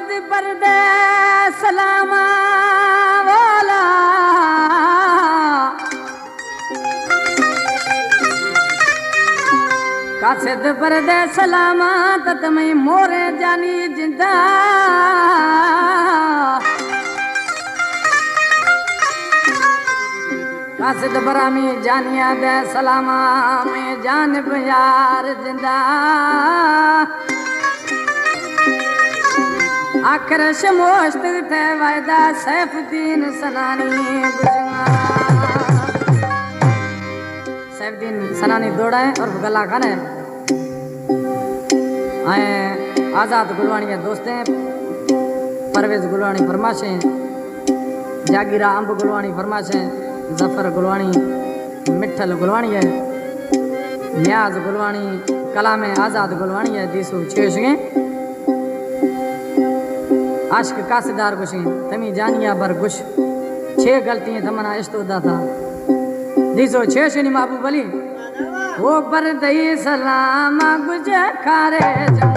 कासिद पर्दे सलामा वाला कासिद पर्दे सलामा ततमई मोरे जानी जिंदा कासिद बरामी जानिया दे सलामा में जान यार जिंदा आखिर शमोश्त थे वायदा सैफुद्दीन सनानी सैफुद्दीन सनानी दौड़ा है और गला खान है आए आज़ाद गुलवानी के दोस्त हैं परवेज गुलवानी फरमाशें जागीरा अंब गुलवानी फरमाशें जफर गुलवानी मिठल गुलवानी है न्याज गुलवानी कलाम आज़ाद गुलवानी है दीसू छेशगे आशिक कासिदार गुशे तमी जानिया बर गुश छे गलतियां तमना इश्तोदा था दीसो छेशनी महबूब अली वो पर दई सलाम गुज खारे